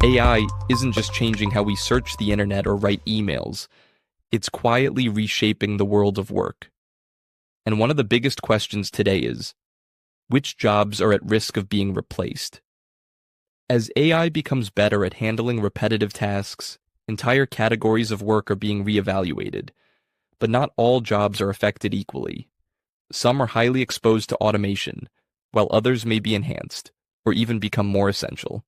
AI isn't just changing how we search the internet or write emails, it's quietly reshaping the world of work. And one of the biggest questions today is, which jobs are at risk of being replaced? As AI becomes better at handling repetitive tasks, entire categories of work are being reevaluated, but not all jobs are affected equally. Some are highly exposed to automation, while others may be enhanced, or even become more essential.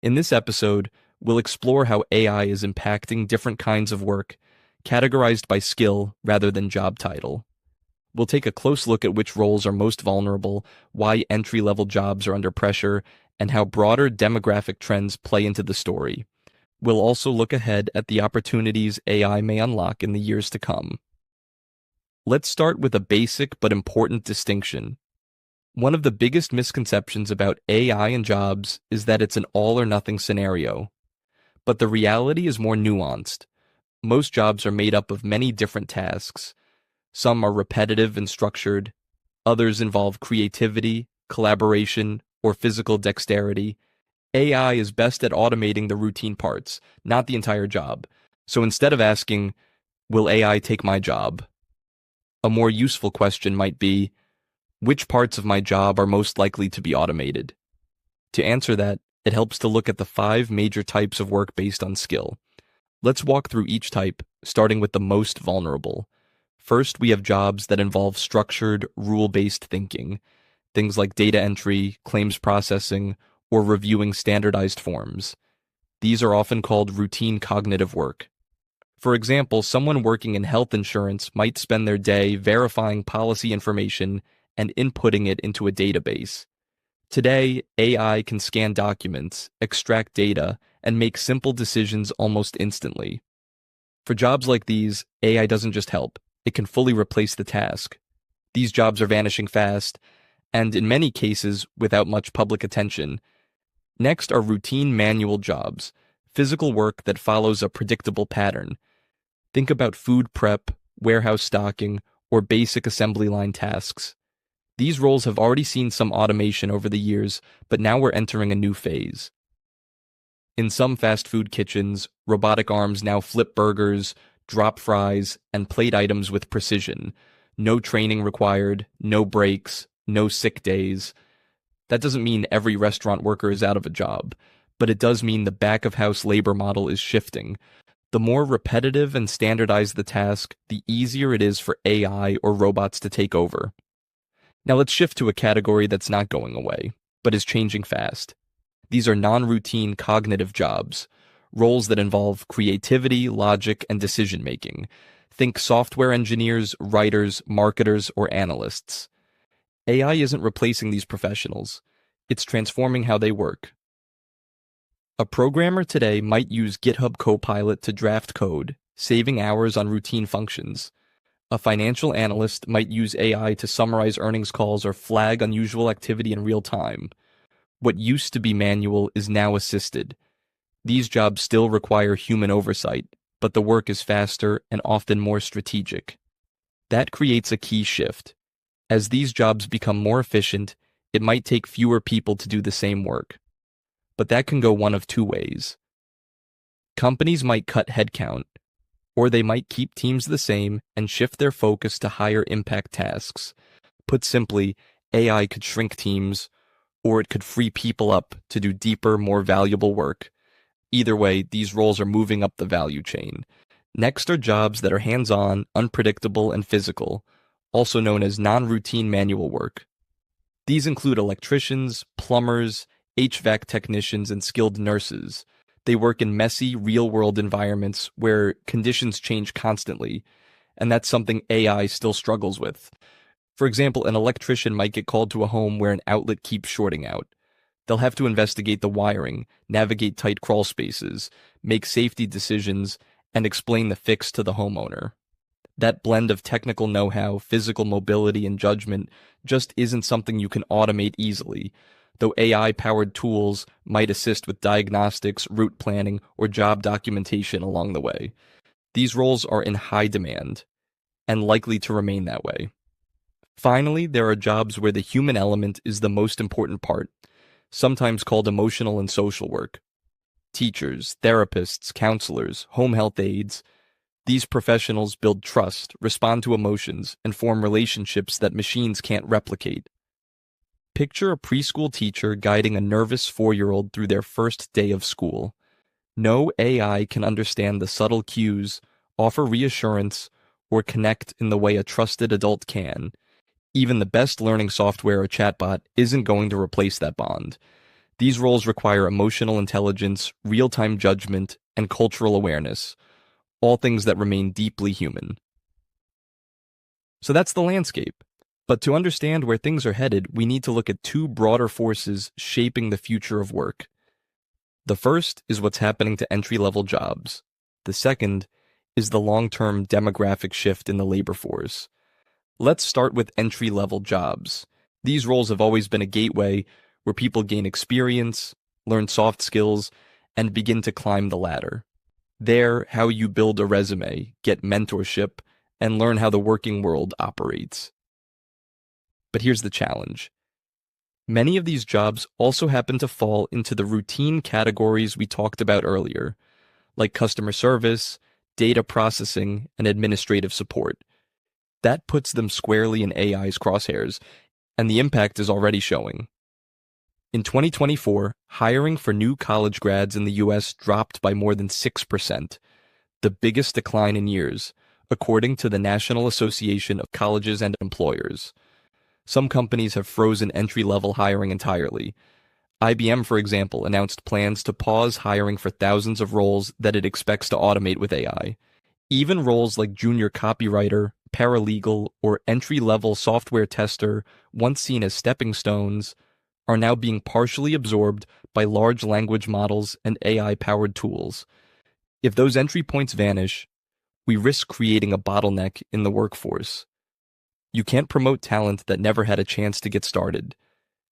In this episode, we'll explore how AI is impacting different kinds of work, categorized by skill rather than job title. We'll take a close look at which roles are most vulnerable, why entry-level jobs are under pressure, and how broader demographic trends play into the story. We'll also look ahead at the opportunities AI may unlock in the years to come. Let's start with a basic but important distinction. One of the biggest misconceptions about AI and jobs is that it's an all-or-nothing scenario. But the reality is more nuanced. Most jobs are made up of many different tasks. Some are repetitive and structured. Others involve creativity, collaboration, or physical dexterity. AI is best at automating the routine parts, not the entire job. So instead of asking, "Will AI take my job?" a more useful question might be, which parts of my job are most likely to be automated? To answer that, it helps to look at the 5 major types of work based on skill. Let's walk through each type, starting with the most vulnerable. First, we have jobs that involve structured, rule-based thinking, things like data entry, claims processing, or reviewing standardized forms. These are often called routine cognitive work. For example, someone working in health insurance might spend their day verifying policy information and inputting it into a database. Today, AI can scan documents, extract data, and make simple decisions almost instantly. For jobs like these, AI doesn't just help, it can fully replace the task. These jobs are vanishing fast, and in many cases, without much public attention. Next are routine manual jobs, physical work that follows a predictable pattern. Think about food prep, warehouse stocking, or basic assembly line tasks. These roles have already seen some automation over the years, but now we're entering a new phase. In some fast food kitchens, robotic arms now flip burgers, drop fries, and plate items with precision. No training required, no breaks, no sick days. That doesn't mean every restaurant worker is out of a job, but it does mean the back-of-house labor model is shifting. The more repetitive and standardized the task, the easier it is for AI or robots to take over. Now let's shift to a category that's not going away, but is changing fast. These are non-routine cognitive jobs, roles that involve creativity, logic, and decision-making. Think software engineers, writers, marketers, or analysts. AI isn't replacing these professionals. It's transforming how they work. A programmer today might use GitHub Copilot to draft code, saving hours on routine functions. A financial analyst might use AI to summarize earnings calls or flag unusual activity in real time. What used to be manual is now assisted. These jobs still require human oversight, but the work is faster and often more strategic. That creates a key shift. As these jobs become more efficient, it might take fewer people to do the same work. But that can go one of 2 ways. Companies might cut headcount, or they might keep teams the same and shift their focus to higher impact tasks. Put simply, AI could shrink teams, or it could free people up to do deeper, more valuable work. Either way, these roles are moving up the value chain. Next are jobs that are hands-on, unpredictable, and physical, also known as non-routine manual work. These include electricians, plumbers, HVAC technicians, and skilled nurses. They work in messy, real-world environments where conditions change constantly, and that's something AI still struggles with. For example, an electrician might get called to a home where an outlet keeps shorting out. They'll have to investigate the wiring, navigate tight crawl spaces, make safety decisions, and explain the fix to the homeowner. That blend of technical know-how, physical mobility, and judgment just isn't something you can automate easily, though AI-powered tools might assist with diagnostics, route planning, or job documentation along the way. These roles are in high demand and likely to remain that way. Finally, there are jobs where the human element is the most important part, sometimes called emotional and social work. Teachers, therapists, counselors, home health aides. These professionals build trust, respond to emotions, and form relationships that machines can't replicate. Picture a preschool teacher guiding a nervous 4-year-old through their first day of school. No AI can understand the subtle cues, offer reassurance, or connect in the way a trusted adult can. Even the best learning software or chatbot isn't going to replace that bond. These roles require emotional intelligence, real-time judgment, and cultural awareness, all things that remain deeply human. So that's the landscape. But to understand where things are headed, we need to look at two broader forces shaping the future of work. The first is what's happening to entry-level jobs. The second is the long-term demographic shift in the labor force. Let's start with entry-level jobs. These roles have always been a gateway where people gain experience, learn soft skills, and begin to climb the ladder. They're how you build a resume, get mentorship, and learn how the working world operates. But here's the challenge. Many of these jobs also happen to fall into the routine categories we talked about earlier, like customer service, data processing, and administrative support. That puts them squarely in AI's crosshairs, and the impact is already showing. In 2024, hiring for new college grads in the US dropped by more than 6%, the biggest decline in years, according to the National Association of Colleges and Employers. Some companies have frozen entry-level hiring entirely. IBM, for example, announced plans to pause hiring for thousands of roles that it expects to automate with AI. Even roles like junior copywriter, paralegal, or entry-level software tester, once seen as stepping stones, are now being partially absorbed by large language models and AI-powered tools. If those entry points vanish, we risk creating a bottleneck in the workforce. You can't promote talent that never had a chance to get started.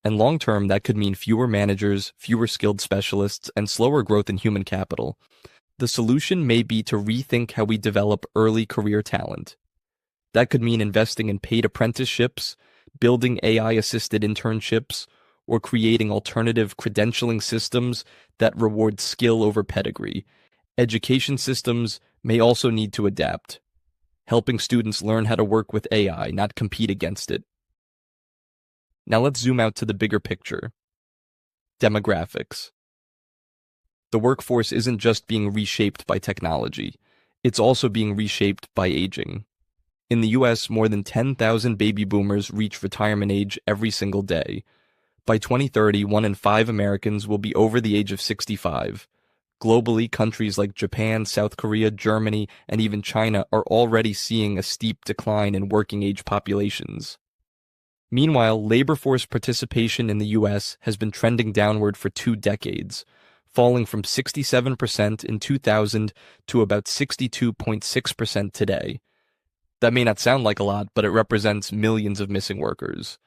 And long-term, that could mean fewer managers, fewer skilled specialists, and slower growth in human capital. The solution may be to rethink how we develop early career talent. That could mean investing in paid apprenticeships, building AI-assisted internships, or creating alternative credentialing systems that reward skill over pedigree. Education systems may also need to adapt, helping students learn how to work with AI, not compete against it. Now let's zoom out to the bigger picture. Demographics. The workforce isn't just being reshaped by technology, it's also being reshaped by aging. In the US, more than 10,000 baby boomers reach retirement age every single day. By 2030, 1 in 5 Americans will be over the age of 65. Globally, countries like Japan, South Korea, Germany, and even China are already seeing a steep decline in working-age populations. Meanwhile, labor force participation in the US has been trending downward for 2 decades, falling from 67% in 2000 to about 62.6% today. That may not sound like a lot, but it represents millions of missing workers.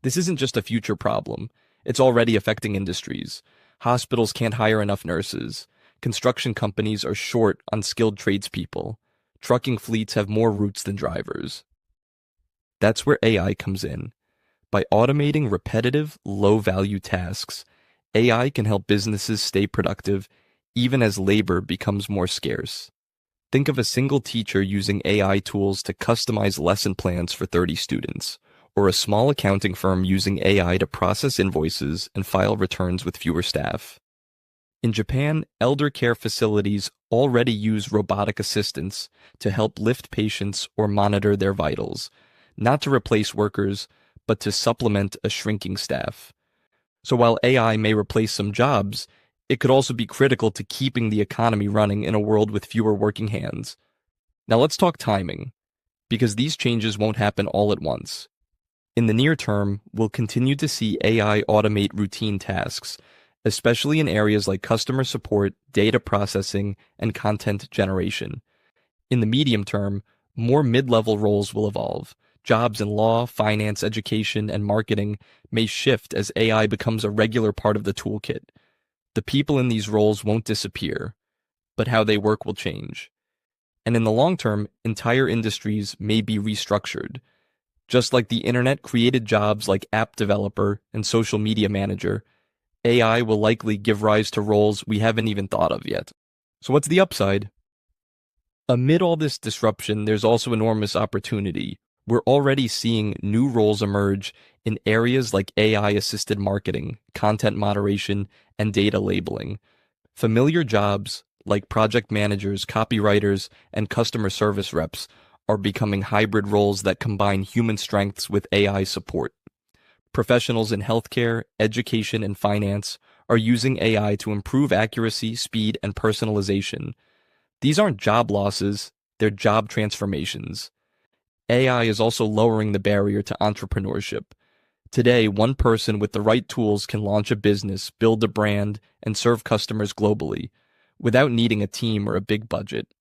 This isn't just a future problem. It's already affecting industries. Hospitals can't hire enough nurses. Construction companies are short on skilled tradespeople. Trucking fleets have more routes than drivers. That's where AI comes in. By automating repetitive, low-value tasks, AI can help businesses stay productive even as labor becomes more scarce. Think of a single teacher using AI tools to customize lesson plans for 30 students, or a small accounting firm using AI to process invoices and file returns with fewer staff. In Japan, elder care facilities already use robotic assistants to help lift patients or monitor their vitals, not to replace workers, but to supplement a shrinking staff. So while AI may replace some jobs, it could also be critical to keeping the economy running in a world with fewer working hands. Now let's talk timing, because these changes won't happen all at once. In the near term, we'll continue to see AI automate routine tasks, especially in areas like customer support, data processing, and content generation. In the medium term, more mid-level roles will evolve. Jobs in law, finance, education, and marketing may shift as AI becomes a regular part of the toolkit. The people in these roles won't disappear, but how they work will change. And in the long term, entire industries may be restructured. Just like the internet created jobs like app developer and social media manager, AI will likely give rise to roles we haven't even thought of yet. So what's the upside? Amid all this disruption, there's also enormous opportunity. We're already seeing new roles emerge in areas like AI-assisted marketing, content moderation, and data labeling. Familiar jobs like project managers, copywriters, and customer service reps are becoming hybrid roles that combine human strengths with AI support. Professionals in healthcare, education, and finance are using AI to improve accuracy, speed, and personalization. These aren't job losses, they're job transformations. AI is also lowering the barrier to entrepreneurship. Today, one person with the right tools can launch a business, build a brand, and serve customers globally, without needing a team or a big budget.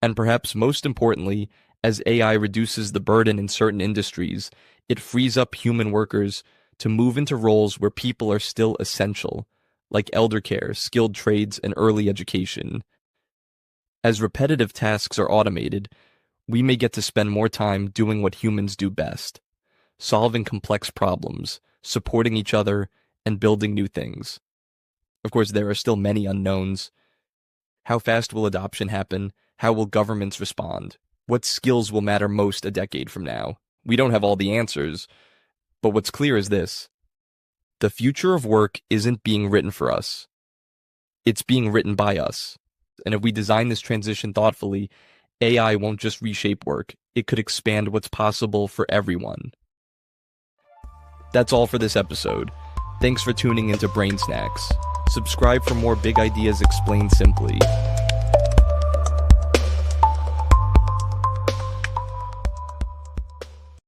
And perhaps most importantly, as AI reduces the burden in certain industries, it frees up human workers to move into roles where people are still essential, like elder care, skilled trades, and early education. As repetitive tasks are automated, we may get to spend more time doing what humans do best, solving complex problems, supporting each other, and building new things. Of course, there are still many unknowns. How fast will adoption happen? How will governments respond? What skills will matter most a decade from now? We don't have all the answers, but what's clear is this. The future of work isn't being written for us. It's being written by us. And if we design this transition thoughtfully, AI won't just reshape work, it could expand what's possible for everyone. That's all for this episode. Thanks for tuning into Brain Snacks. Subscribe for more big ideas explained simply.